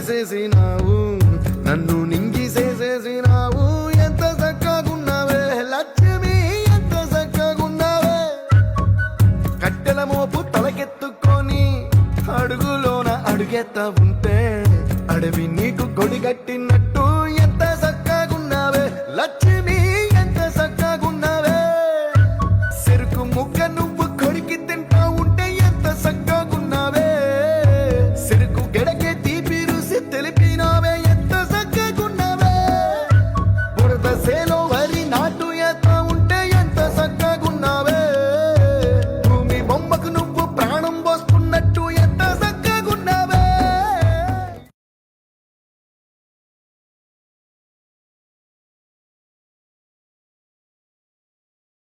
చేసేసినావు నన్ను నింగి చేసేసినావు ఎంత చక్కగున్నావే లక్ష్మి ఎంత చక్కగున్నావే కట్టెల మోపు తలకెత్తుకొని అడుగులోన అడుగెత్త ఉంటే అడవి నీకు కొడిగట్టినట్టు